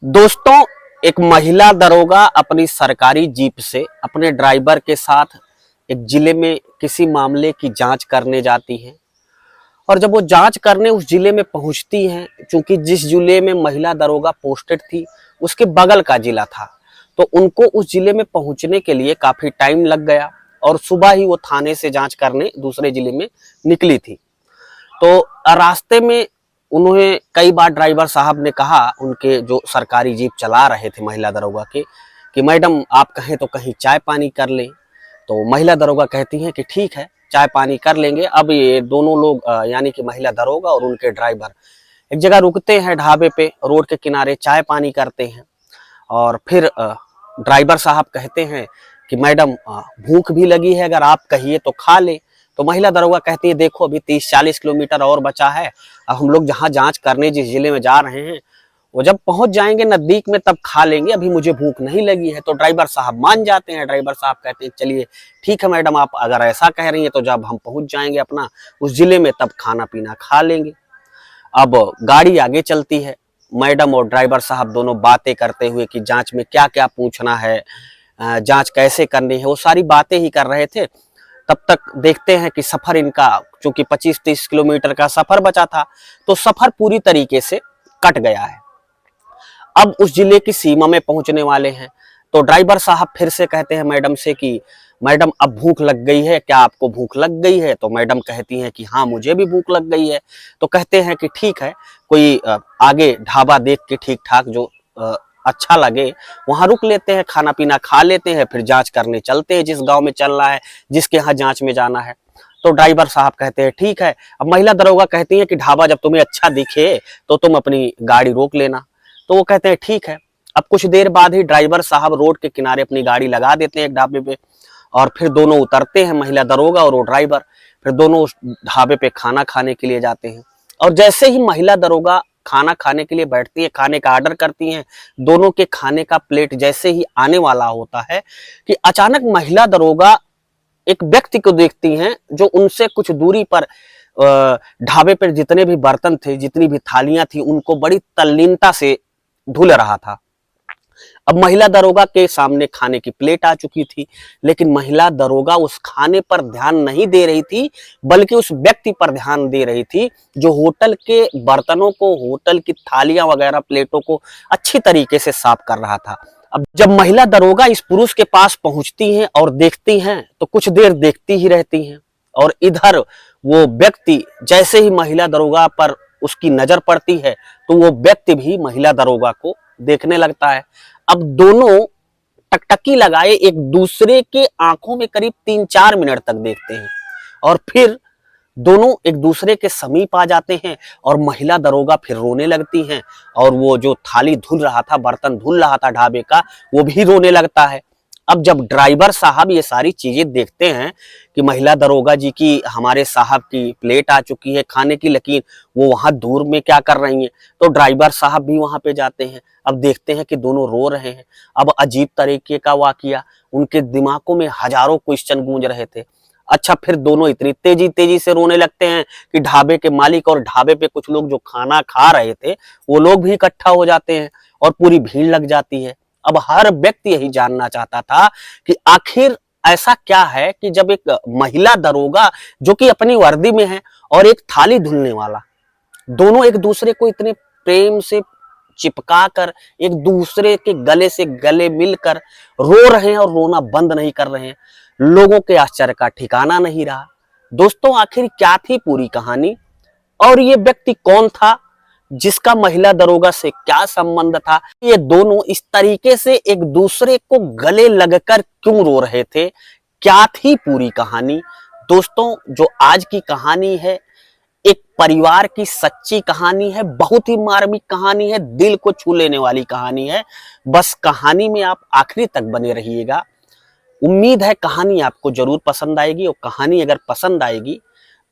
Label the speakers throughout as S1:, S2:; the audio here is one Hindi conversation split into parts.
S1: दोस्तों, एक महिला दरोगा अपनी सरकारी जीप से अपने ड्राइवर के साथ एक जिले में किसी मामले की जांच करने जाती हैं। और जब वो जांच करने उस जिले में पहुंचती हैं, क्योंकि जिस जिले में महिला दरोगा पोस्टेड थी उसके बगल का जिला था, तो उनको उस जिले में पहुंचने के लिए काफी टाइम लग गया और सुबह ही वो थाने से जांच करने दूसरे जिले में निकली थी। तो रास्ते में उन्हें कई बार ड्राइवर साहब ने कहा, उनके जो सरकारी जीप चला रहे थे महिला दरोगा के, कि मैडम आप कहें तो कहीं चाय पानी कर लें। तो महिला दरोगा कहती हैं कि ठीक है, चाय पानी कर लेंगे। अब ये दोनों लोग यानी कि महिला दरोगा और उनके ड्राइवर एक जगह रुकते हैं, ढाबे पे रोड के किनारे चाय पानी करते हैं। और फिर ड्राइवर साहब कहते हैं कि मैडम भूख भी लगी है, अगर आप कहिए तो खा ले। तो महिला दरोगा कहती है, देखो अभी 30-40 किलोमीटर और बचा है, अब हम लोग जहाँ जांच करने जिस जिले में जा रहे हैं वो जब पहुंच जाएंगे नजदीक में तब खा लेंगे, अभी मुझे भूख नहीं लगी है। तो ड्राइवर साहब मान जाते हैं। ड्राइवर साहब कहते हैं चलिए ठीक है मैडम, आप अगर ऐसा कह रही हैं तो जब हम पहुंच जाएंगे अपना उस जिले में तब खाना पीना खा लेंगे। अब गाड़ी आगे चलती है, मैडम और ड्राइवर साहब दोनों बातें करते हुए कि जांच में क्या क्या पूछना है, जांच कैसे करनी है, वो सारी बातें ही कर रहे थे। तब तक देखते हैं कि सफर इनका चूंकि 25-30 किलोमीटर का सफर बचा था, तो सफर पूरी तरीके से कट गया है। अब उस जिले की सीमा में पहुंचने वाले हैं। तो ड्राइवर साहब फिर से कहते हैं मैडम से कि मैडम अब भूख लग गई है, क्या आपको भूख लग गई है? तो मैडम कहती हैं कि हाँ मुझे भी भूख लग गई है। तो कहते हैं कि ठीक है, कोई आगे ढाबा देख के ठीक ठाक जो अच्छा लगे वहां रुक लेते हैं, खाना पीना खा लेते हैं, फिर जांच करने चलते हैं जिस गांव में चल रहा है, जिसके यहाँ जांच में जाना है। तो ड्राइवर साहब कहते हैं ठीक है। अब महिला दरोगा कहती है कि ढाबा जब तुम्हें अच्छा दिखे तो तुम अपनी गाड़ी रोक लेना। तो वो कहते हैं ठीक है। अब कुछ देर बाद ही ड्राइवर साहब रोड के किनारे अपनी गाड़ी लगा देते हैं एक ढाबे पे, और फिर दोनों उतरते हैं, महिला दरोगा और वो ड्राइवर। फिर दोनों उस ढाबे पे खाना खाने के लिए जाते हैं। और जैसे ही महिला दरोगा खाना खाने के लिए बैठती है, खाने का ऑर्डर करती हैं, दोनों के खाने का प्लेट जैसे ही आने वाला होता है कि अचानक महिला दरोगा एक व्यक्ति को देखती हैं जो उनसे कुछ दूरी पर ढाबे पर जितने भी बर्तन थे, जितनी भी थालियां थी, उनको बड़ी तल्लीनता से धुल रहा था। अब महिला दरोगा के सामने खाने की प्लेट आ चुकी थी, लेकिन महिला दरोगा उस खाने पर ध्यान नहीं दे रही थी, बल्कि उस व्यक्ति पर ध्यान दे रही थी जो होटल के बर्तनों को, होटल की थालियां वगैरह प्लेटों को अच्छी तरीके से साफ कर रहा था। अब जब महिला दरोगा इस पुरुष के पास पहुंचती हैं और देखती हैं तो कुछ देर देखती ही रहती हैं, और इधर वो व्यक्ति जैसे ही महिला दरोगा पर उसकी नजर पड़ती है तो वो व्यक्ति भी महिला दरोगा को देखने लगता है। अब दोनों टकटकी लगाए एक दूसरे के आंखों में करीब 3-4 मिनट तक देखते हैं, और फिर दोनों एक दूसरे के समीप आ जाते हैं और महिला दरोगा फिर रोने लगती हैं, और वो जो थाली धुल रहा था, बर्तन धुल रहा था ढाबे का, वो भी रोने लगता है। अब जब ड्राइवर साहब ये सारी चीजें देखते हैं कि महिला दरोगा जी की, हमारे साहब की प्लेट आ चुकी है खाने की, लेकिन वो वहां दूर में क्या कर रही हैं, तो ड्राइवर साहब भी वहां पे जाते हैं। अब देखते हैं कि दोनों रो रहे हैं। अब अजीब तरीके का वाकया, उनके दिमागों में हजारों क्वेश्चन गूंज रहे थे। अच्छा, फिर दोनों इतनी तेजी तेजी से रोने लगते हैं कि ढाबे के मालिक और ढाबे पे कुछ लोग जो खाना खा रहे थे वो लोग भी इकट्ठा हो जाते हैं और पूरी भीड़ लग जाती है। अब हर व्यक्ति यही जानना चाहता था कि आखिर ऐसा क्या है कि जब एक महिला दरोगा जो कि अपनी वर्दी में है और एक थाली धुलने वाला, दोनों एक दूसरे को इतने प्रेम से चिपका कर, एक दूसरे के गले से गले मिलकर रो रहे हैं और रोना बंद नहीं कर रहे हैं। लोगों के आश्चर्य का ठिकाना नहीं रहा। दोस्तों, आखिर क्या थी पूरी कहानी, और ये व्यक्ति कौन था, जिसका महिला दरोगा से क्या संबंध था? ये दोनों इस तरीके से एक दूसरे को गले लगकर क्यों रो रहे थे? क्या थी पूरी कहानी? दोस्तों, जो आज की कहानी है एक परिवार की सच्ची कहानी है, बहुत ही मार्मिक कहानी है, दिल को छू लेने वाली कहानी है। बस कहानी में आप आखिरी तक बने रहिएगा। उम्मीद है कहानी आपको जरूर पसंद आएगी, और कहानी अगर पसंद आएगी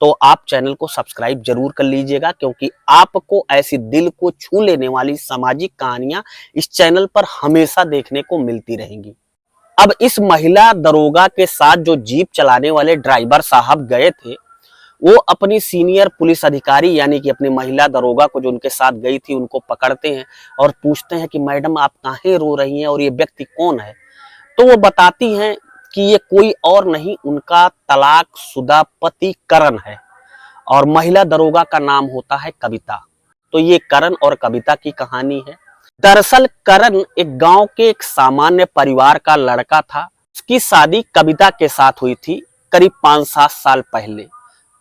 S1: तो आप चैनल को सब्सक्राइब जरूर कर लीजिएगा, क्योंकि आपको ऐसी दिल को छू लेने वाली सामाजिक कहानियां इस चैनल पर हमेशा देखने को मिलती रहेंगी। अब इस महिला दरोगा के साथ जो जीप चलाने वाले ड्राइवर साहब गए थे, वो अपनी सीनियर पुलिस अधिकारी यानी कि अपनी महिला दरोगा को जो उनके साथ गई थी उनको पकड़ते हैं और पूछते हैं कि मैडम आप काहे रो रही हैं और ये व्यक्ति कौन है। तो वो बताती हैं कि ये कोई और नहीं उनका तलाकशुदा पति करण है और महिला दरोगा का नाम होता है कविता। तो ये करण और कविता की कहानी है। दरअसल करण एक गांव के एक सामान्य परिवार का लड़का था। उसकी शादी कविता के साथ हुई थी करीब 5-7 साल पहले।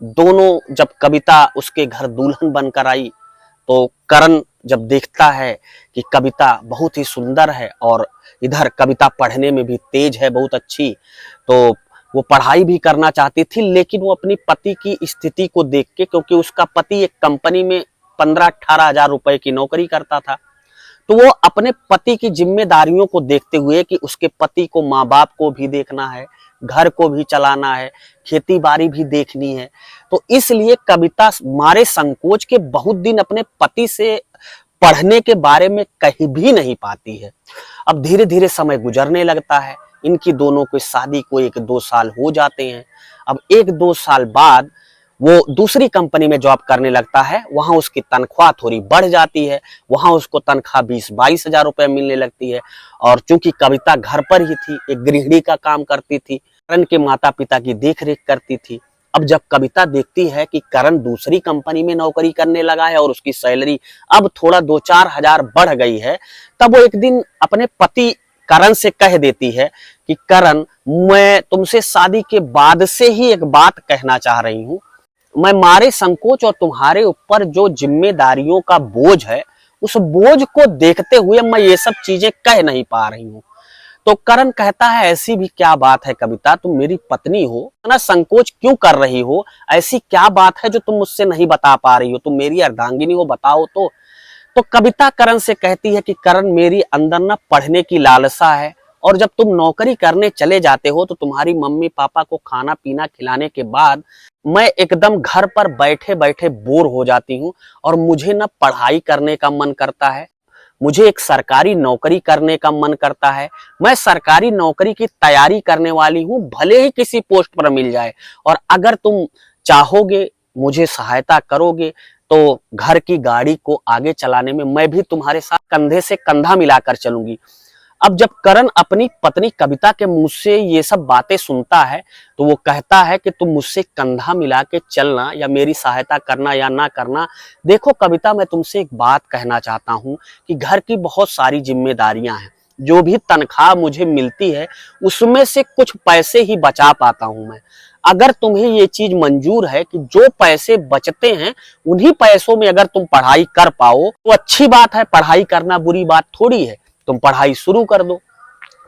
S1: दोनों जब कविता उसके घर दुल्हन बनकर आई तो करण जब देखता है कि कविता बहुत ही सुंदर है और इधर कविता पढ़ने में भी तेज है, बहुत अच्छी, तो वो पढ़ाई भी करना चाहती थी। लेकिन वो अपनी पति की स्थिति को देख के, क्योंकि उसका पति एक कंपनी में 15-18 हजार रुपए की नौकरी करता था, तो वो अपने पति की जिम्मेदारियों को देखते हुए कि उसके पति को माँ बाप को भी देखना है, घर को भी चलाना है, खेती बाड़ी भी देखनी है, तो इसलिए कविता मारे संकोच के बहुत दिन अपने पति से पढ़ने के बारे में कहीं भी नहीं पाती है। अब धीरे धीरे समय गुजरने लगता है। इनकी दोनों की शादी को 1-2 साल हो जाते हैं। अब 1-2 साल बाद वो दूसरी कंपनी में जॉब करने लगता है। वहां उसकी तनख्वाह थोड़ी बढ़ जाती है। वहां उसको तनख्वाह 20-22 हजार रुपए मिलने लगती है। और चूंकि कविता घर पर ही थी, एक गृहिणी का काम करती थी, करण के माता पिता की देखरेख करती थी। अब जब कविता देखती है कि करण दूसरी कंपनी में नौकरी करने लगा है और उसकी सैलरी अब थोड़ा 2-4 हजार बढ़ गई है, तब वो एक दिन अपने पति करण से कह देती है कि करण, मैं तुमसे शादी के बाद से ही एक बात कहना चाह रही हूँ। मैं मारे संकोच और तुम्हारे ऊपर जो जिम्मेदारियों का बोझ है, उस बोझ को देखते हुए मैं ये सब चीजें कह नहीं पा रही हूँ। तो करण कहता है, ऐसी भी क्या बात है कविता, तुम मेरी पत्नी हो, इतना संकोच क्यों कर रही हो? ऐसी क्या बात है जो तुम मुझसे नहीं बता पा रही हो? तुम मेरी अर्धांगिनी हो, बताओ तो। तो कविता करण से कहती है कि करण, मेरी अंदर ना पढ़ने की लालसा है और जब तुम नौकरी करने चले जाते हो तो तुम्हारी मम्मी पापा को खाना पीना खिलाने के बाद मैं एकदम घर पर बैठे बैठे बोर हो जाती हूँ और मुझे ना पढ़ाई करने का मन करता है। मुझे एक सरकारी नौकरी करने का मन करता है। मैं सरकारी नौकरी की तैयारी करने वाली हूँ, भले ही किसी पोस्ट पर मिल जाए, और अगर तुम चाहोगे, मुझे सहायता करोगे, तो घर की गाड़ी को आगे चलाने में मैं भी तुम्हारे साथ कंधे से कंधा मिलाकर चलूंगी। अब जब करण अपनी पत्नी कविता के मुंह से ये सब बातें सुनता है तो वो कहता है कि तुम मुझसे कंधा मिला के चलना या मेरी सहायता करना या ना करना, देखो कविता, मैं तुमसे एक बात कहना चाहता हूँ कि घर की बहुत सारी जिम्मेदारियां हैं। जो भी तनख्वाह मुझे मिलती है उसमें से कुछ पैसे ही बचा पाता हूं मैं। अगर तुम्हें ये चीज मंजूर है कि जो पैसे बचते हैं उन्हीं पैसों में अगर तुम पढ़ाई कर पाओ तो अच्छी बात है, पढ़ाई करना बुरी बात थोड़ी है, तुम पढ़ाई शुरू कर दो।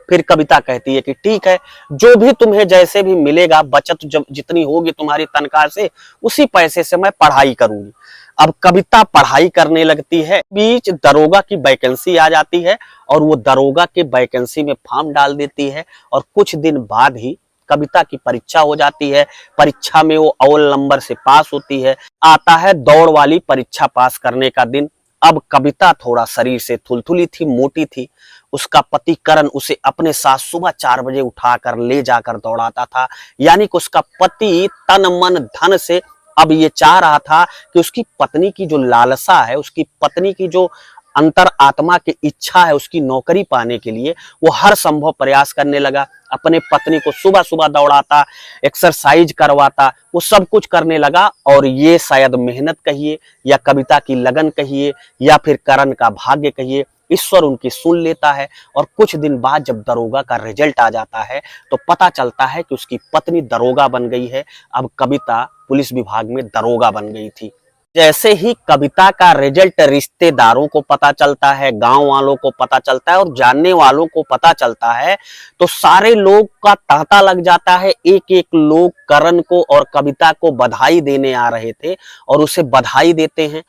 S1: फिर कविता कहती है कि ठीक है, जो भी तुम्हें जैसे भी मिलेगा, बचत जब जितनी होगी तुम्हारी तनख्वाह से, उसी पैसे से मैं पढ़ाई करूंगी। अब कविता पढ़ाई करने लगती है। बीच दरोगा की वैकेंसी आ जाती है और वो दरोगा के वैकेंसी में फॉर्म डाल देती है और कुछ दिन बाद ही कविता की परीक्षा हो जाती है। परीक्षा में वो अव्वल नंबर से पास होती है। आता है दौड़ वाली परीक्षा पास करने का दिन। अब कविता थोड़ा शरीर से थुलथुली थी, मोटी थी। उसका पति करण उसे अपने साथ सुबह 4 बजे उठाकर ले जाकर दौड़ाता था। यानी कि उसका पति तन मन धन से अब ये चाह रहा था कि उसकी पत्नी की जो लालसा है, उसकी पत्नी की जो अंतर आत्मा की इच्छा है उसकी नौकरी पाने के लिए, वो हर संभव प्रयास करने लगा। अपने पत्नी को सुबह सुबह दौड़ाता, एक्सरसाइज करवाता, वो सब कुछ करने लगा। और ये शायद मेहनत कहिए या कविता की लगन कहिए या फिर करण का भाग्य कहिए, ईश्वर उनकी सुन लेता है। और कुछ दिन बाद जब दरोगा का रिजल्ट आ जाता है तो पता चलता है कि उसकी पत्नी दरोगा बन गई है। अब कविता पुलिस विभाग में दरोगा बन गई थी। जैसे ही कविता का रिजल्ट रिश्तेदारों को पता चलता है, गांव वालों को पता चलता है और जानने वालों को पता चलता है, तो सारे लोग का तांता लग जाता है। एक एक लोग करण को और कविता को बधाई देने आ रहे थे और उसे बधाई देते हैं।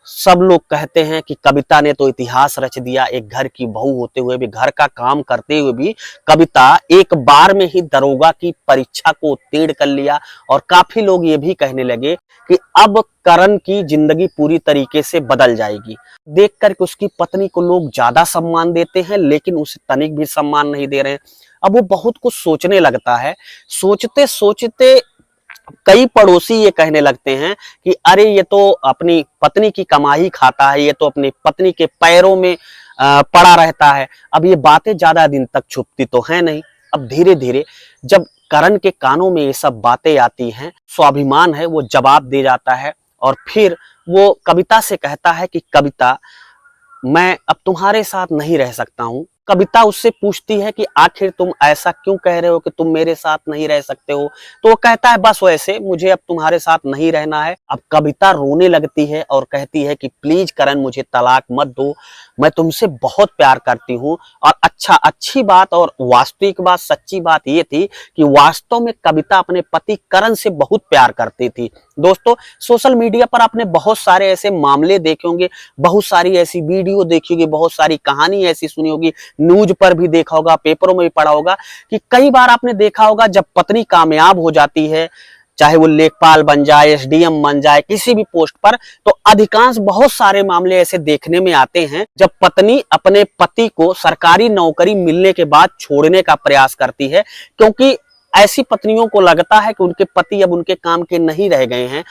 S1: सब लोग कहते हैं कि कविता ने तो इतिहास रच दिया। एक घर की बहू होते हुए भी, घर का काम करते हुए भी कविता एक बार में ही दरोगा की परीक्षा को उत्तीर्ण कर लिया। और काफी लोग ये भी कहने लगे कि अब करण की जिंदगी पूरी तरीके से बदल जाएगी। देख कर के उसकी पत्नी को लोग ज्यादा सम्मान देते हैं लेकिन उसे तनिक भी सम्मान नहीं दे रहे हैं। अब वो बहुत कुछ सोचने लगता है। सोचते सोचते कई पड़ोसी ये कहने लगते हैं कि अरे ये तो अपनी पत्नी की कमाई खाता है, ये तो अपनी पत्नी के पैरों में पड़ा रहता है। अब ये बातें ज्यादा दिन तक छुपती तो है नहीं। अब धीरे धीरे जब करण के कानों में ये सब बातें आती हैं, स्वाभिमान है वो जवाब दे जाता है और फिर वो कविता से कहता है कि कविता, मैं अब तुम्हारे साथ नहीं रह सकता हूँ। कविता उससे पूछती है कि आखिर तुम ऐसा क्यों कह रहे हो कि तुम मेरे साथ नहीं रह सकते हो। तो वो कहता है बस वैसे, मुझे अब तुम्हारे साथ नहीं रहना है। अब कविता रोने लगती है और कहती है कि प्लीज करण, मुझे तलाक मत दो, मैं तुमसे बहुत प्यार करती हूँ। और अच्छी बात और वास्तविक बात, सच्ची बात ये थी कि वास्तव में कविता अपने पति करण से बहुत प्यार करती थी। दोस्तों, सोशल मीडिया पर आपने बहुत सारे ऐसे मामले देखे होंगे, बहुत सारी ऐसी वीडियो देखी होगी, बहुत सारी कहानी ऐसी सुनी होगी, न्यूज पर भी देखा होगा, पेपरों में भी पढ़ा होगा कि कई बार आपने देखा होगा जब पत्नी कामयाब हो जाती है, चाहे वो लेखपाल बन जाए, एसडीएम बन जाए, किसी भी पोस्ट पर, तो अधिकांश बहुत सारे मामले ऐसे देखने में आते हैं जब पत्नी अपने पति को सरकारी नौकरी मिलने के बाद छोड़ने का प्रयास करती है, क्योंकि ऐसी पत्नियों को लगता है कि उनके पति अब उनके काम के नहीं रह गए हैं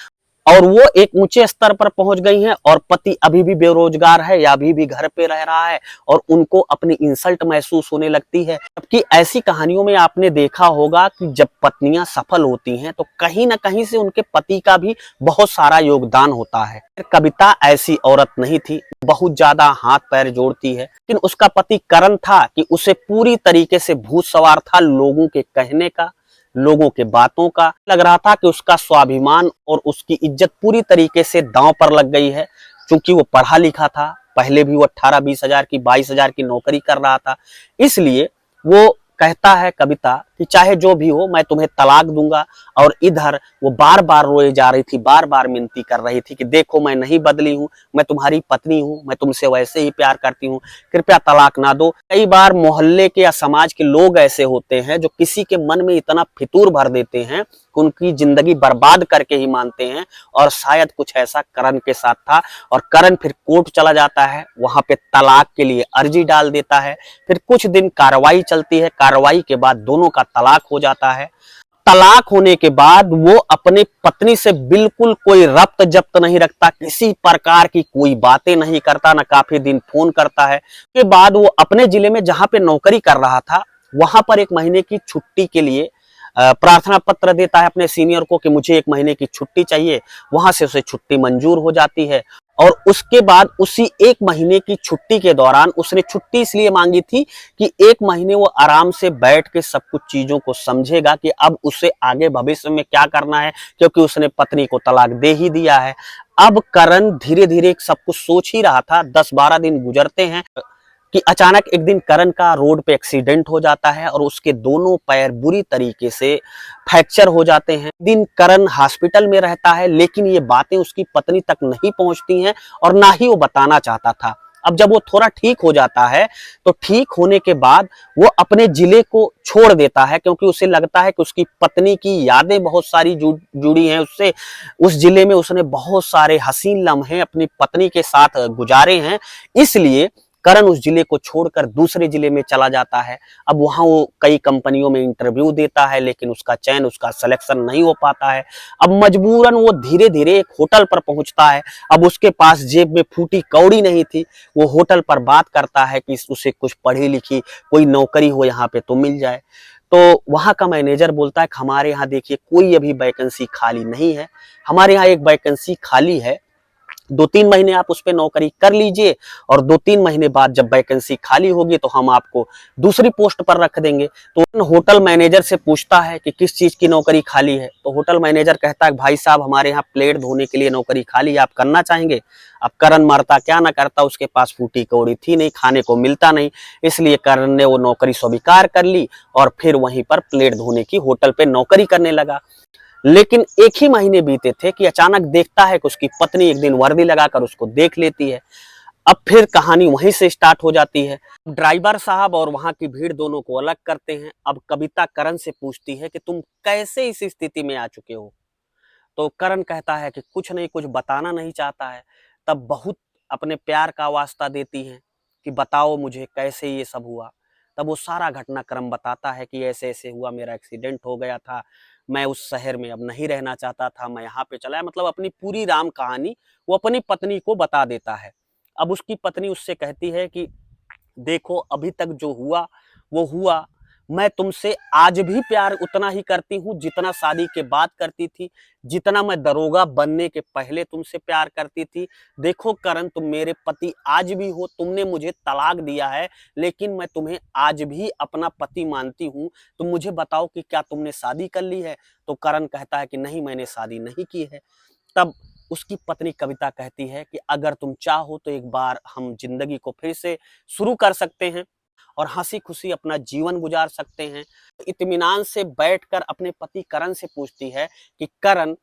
S1: और वो एक ऊंचे स्तर पर पहुंच गई हैं और पति अभी भी बेरोजगार है या अभी भी घर पे रह रहा है और उनको अपनी इंसल्ट महसूस होने लगती है। जबकि ऐसी कहानियों में आपने देखा होगा कि जब पत्नियां सफल होती हैं तो कहीं ना कहीं से उनके पति का भी बहुत सारा योगदान होता है। कविता ऐसी औरत नहीं थी, बहुत ज्यादा हाथ पैर जोड़ती है, लेकिन उसका पति करण था कि उसे पूरी तरीके से भूत सवार था लोगों के कहने का, लोगों के बातों का। लग रहा था कि उसका स्वाभिमान और उसकी इज्जत पूरी तरीके से दांव पर लग गई है। क्योंकि वो पढ़ा लिखा था, पहले भी वो 18-20 हजार की, 22 हजार की नौकरी कर रहा था, इसलिए वो कहता है कविता कि चाहे जो भी हो मैं तुम्हें तलाक दूंगा। और इधर वो बार बार रोए जा रही थी, बार बार मिनती कर रही थी कि देखो मैं नहीं बदली हूँ, मैं तुम्हारी पत्नी हूँ, मैं तुमसे वैसे ही प्यार करती हूँ, कृपया तलाक ना दो। कई बार मोहल्ले के या समाज के लोग ऐसे होते हैं जो किसी के मन में इतना फितूर भर देते हैं कि उनकी जिंदगी बर्बाद करके ही मानते हैं। और शायद कुछ ऐसा करण के साथ था और करण फिर कोर्ट चला जाता है, वहां पे तलाक के लिए अर्जी डाल देता है। फिर कुछ दिन कार्रवाई चलती है, कार्रवाई के बाद दोनों का तलाक हो जाता है। तलाक होने के बाद वो अपनी पत्नी से बिल्कुल कोई रब्त जब्त नहीं रखता, किसी प्रकार की कोई बातें नहीं करता, ना काफी दिन फोन करता है। के बाद वो अपने जिले में जहां पे नौकरी कर रहा था वहां पर 1 महीने की छुट्टी के लिए प्रार्थना पत्र देता है अपने सीनियर को कि मुझे 1 महीने की छुट्टी चाहिए। वहां से उसे छुट्टी मंजूर हो जाती है और उसके बाद उसी 1 महीने की छुट्टी के दौरान उसने छुट्टी इसलिए मांगी थी कि 1 महीने वो आराम से बैठ के सब कुछ चीजों को समझेगा कि अब उसे आगे भविष्य में क्या करना है, क्योंकि उसने पत्नी को तलाक दे ही दिया है। अब करण धीरे धीरे सब कुछ सोच ही रहा था। 10-12 दिन गुजरते हैं कि अचानक एक दिन करण का रोड पे एक्सीडेंट हो जाता है और उसके दोनों पैर बुरी तरीके से फ्रैक्चर हो जाते हैं। दिन करण हॉस्पिटल में रहता है, लेकिन ये बातें उसकी पत्नी तक नहीं पहुंचती हैं और ना ही वो बताना चाहता था। अब जब वो थोड़ा ठीक हो जाता है तो ठीक होने के बाद वो अपने जिले को छोड़ देता है, क्योंकि उसे लगता है कि उसकी पत्नी की यादें बहुत सारी जुड़ी हैं उससे। उस जिले में उसने बहुत सारे हसीन लम्हे अपनी पत्नी के साथ गुजारे हैं, इसलिए करण उस जिले को छोड़कर दूसरे जिले में चला जाता है। अब वहां वो कई कंपनियों में इंटरव्यू देता है, लेकिन उसका चयन, उसका सिलेक्शन नहीं हो पाता है। अब मजबूरन वो धीरे धीरे एक होटल पर पहुंचता है। अब उसके पास जेब में फूटी कौड़ी नहीं थी। वो होटल पर बात करता है कि उसे कुछ पढ़ी लिखी कोई नौकरी हो यहाँ पे तो मिल जाए। तो वहां का मैनेजर बोलता है कि हमारे यहाँ देखिए कोई अभी वैकेंसी खाली नहीं है, हमारे यहाँ एक वैकेंसी खाली है, 2-3 महीने आप उस पर नौकरी कर लीजिए और 2-3 महीने बाद जब वैकेंसी खाली होगी तो हम आपको दूसरी पोस्ट पर रख देंगे। तो होटल मैनेजर से पूछता है कि किस चीज की नौकरी खाली है। तो होटल मैनेजर कहता है भाई साहब हमारे यहाँ प्लेट धोने के लिए नौकरी खाली है, आप करना चाहेंगे। अब करण मरता क्या ना करता, उसके पास फूटी कौड़ी थी नहीं, खाने को मिलता नहीं, इसलिए करण ने वो नौकरी स्वीकार कर ली और फिर वहीं पर प्लेट धोने की होटल पे नौकरी करने लगा। लेकिन 1 ही महीने बीते थे कि अचानक देखता है कि उसकी पत्नी एक दिन वर्दी लगाकर उसको देख लेती है। अब फिर कहानी वहीं से स्टार्ट हो जाती है। ड्राइवर साहब और वहां की भीड़ दोनों को अलग करते हैं। अब कविता करण से पूछती है कि तुम कैसे इस स्थिति में आ चुके हो। तो करण कहता है कि कुछ नहीं, कुछ बताना नहीं चाहता है। तब बहुत अपने प्यार का वास्ता देती हैं कि बताओ मुझे कैसे ये सब हुआ। तब वो सारा घटनाक्रम बताता है कि ऐसे ऐसे हुआ, मेरा एक्सीडेंट हो गया था, मैं उस शहर में अब नहीं रहना चाहता था, मैं यहाँ पे चला, मतलब अपनी पूरी राम कहानी वो अपनी पत्नी को बता देता है। अब उसकी पत्नी उससे कहती है कि देखो अभी तक जो हुआ वो हुआ, मैं तुमसे आज भी प्यार उतना ही करती हूँ जितना शादी के बाद करती थी, जितना मैं दरोगा बनने के पहले तुमसे प्यार करती थी। देखो करण, तुम मेरे पति आज भी हो, तुमने मुझे तलाक दिया है लेकिन मैं तुम्हें आज भी अपना पति मानती हूँ। तुम मुझे बताओ कि क्या तुमने शादी कर ली है? तो करण कहता है कि नहीं, मैंने शादी नहीं की है। तब उसकी पत्नी कविता कहती है कि अगर तुम चाहो तो एक बार हम जिंदगी को फिर से शुरू कर सकते हैं और हंसी खुशी अपना जीवन गुजार सकते हैं। इत्मीनान से बैठकर अपने पति करण से पूछती है कि करण,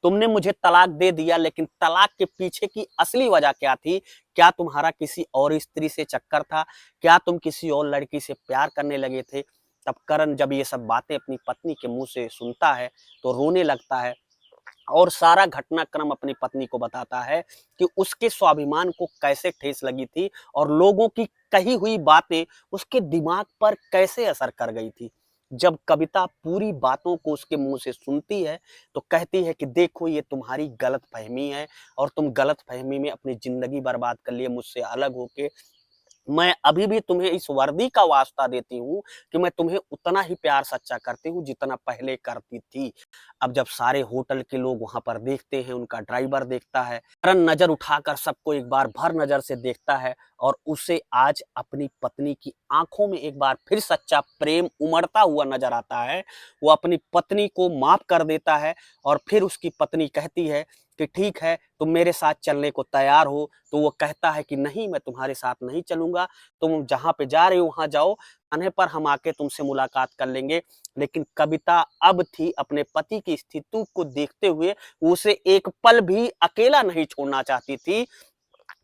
S1: तुमने मुझे तलाक दे दिया लेकिन तलाक के पीछे की असली वजह क्या थी? क्या तुम्हारा किसी और स्त्री से चक्कर था? क्या तुम किसी और लड़की से प्यार करने लगे थे? तब करण जब ये सब बातें अपनी पत्नी के मुंह से सुनता है तो रोने लगता है और सारा घटनाक्रम अपनी पत्नी को बताता है कि उसके स्वाभिमान को कैसे ठेस लगी थी और लोगों की कही हुई बातें उसके दिमाग पर कैसे असर कर गई थी। जब कविता पूरी बातों को उसके मुंह से सुनती है तो कहती है कि देखो ये तुम्हारी गलत फहमी है और तुम गलत फहमी में अपनी जिंदगी बर्बाद कर लिए मुझसे अलग होके। मैं अभी भी तुम्हें इस वर्दी का वास्ता देती हूँ कि मैं तुम्हें उतना ही प्यार सच्चा करती हूँ जितना पहले करती थी। अब जब सारे होटल के लोग वहां पर देखते हैं, उनका ड्राइवर देखता है, करण नजर उठाकर सबको एक बार भर नजर से देखता है और उसे आज अपनी पत्नी की आंखों में एक बार फिर सच्चा प्रेम उमड़ता हुआ नजर आता है। वो अपनी पत्नी को माफ कर देता है और फिर उसकी पत्नी कहती है कि ठीक है, तुम मेरे साथ चलने को तैयार हो? तो वो कहता है कि नहीं, मैं तुम्हारे साथ नहीं चलूंगा, तुम जहां पे जा रहे हो वहां जाओ, आने पर हम आके तुमसे मुलाकात कर लेंगे। लेकिन कविता अब थी अपने पति की स्थिति को देखते हुए उसे एक पल भी अकेला नहीं छोड़ना चाहती थी।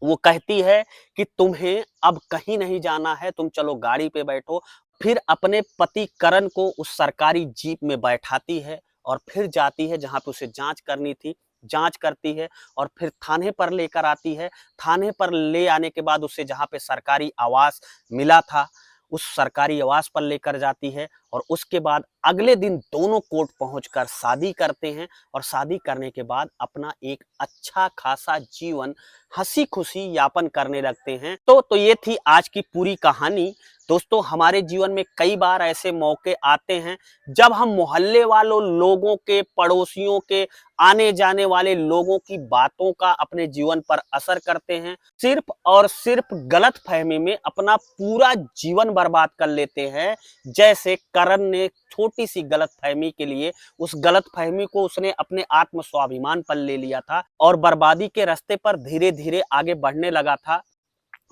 S1: वो कहती है कि तुम्हें अब कहीं नहीं जाना है, तुम चलो गाड़ी पे बैठो। फिर अपने पति करण को उस सरकारी जीप में बैठाती है और फिर जाती है जहां पे उसे जांच करनी थी, जांच करती है और फिर थाने पर लेकर आती है। थाने पर ले आने के बाद उसे जहां पे सरकारी आवास मिला था उस सरकारी आवास पर लेकर जाती है और उसके बाद अगले दिन दोनों कोर्ट पहुंचकर शादी करते हैं और शादी करने के बाद अपना एक अच्छा खासा जीवन हंसी खुशी यापन करने लगते हैं। तो ये थी आज की पूरी कहानी। दोस्तों, हमारे जीवन में कई बार ऐसे मौके आते हैं जब हम मोहल्ले वालों लोगों के, पड़ोसियों के, आने जाने वाले लोगों की बातों का अपने जीवन पर असर करते हैं, सिर्फ और सिर्फ गलत फहमी में अपना पूरा जीवन बर्बाद कर लेते हैं। जैसे करण ने छोटी सी गलत फहमी के लिए उस गलत फहमी को उसने अपने आत्म स्वाभिमान पर ले लिया था और बर्बादी के रास्ते पर धीरे धीरे आगे बढ़ने लगा था।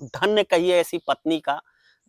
S1: धन्य कहिए ऐसी पत्नी का,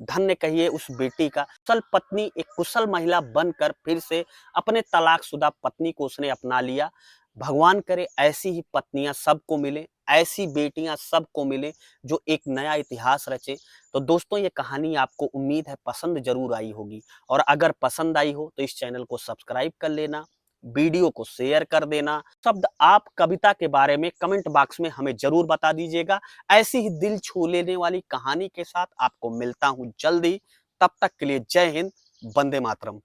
S1: धन्य कहिए उस बेटी का। कुशल पत्नी, एक कुशल महिला बनकर फिर से अपने तलाकशुदा पत्नी को उसने अपना लिया। भगवान करे ऐसी ही पत्नियां सबको मिले, ऐसी बेटियां सबको मिले जो एक नया इतिहास रचे। तो दोस्तों, ये कहानी आपको उम्मीद है पसंद जरूर आई होगी और अगर पसंद आई हो तो इस चैनल को सब्सक्राइब कर लेना, वीडियो को शेयर कर देना। शब्द आप कविता के बारे में कमेंट बॉक्स में हमें जरूर बता दीजिएगा। ऐसी ही दिल छू लेने वाली कहानी के साथ आपको मिलता हूं जल्दी। तब तक के लिए जय हिंद, वंदे मातरम।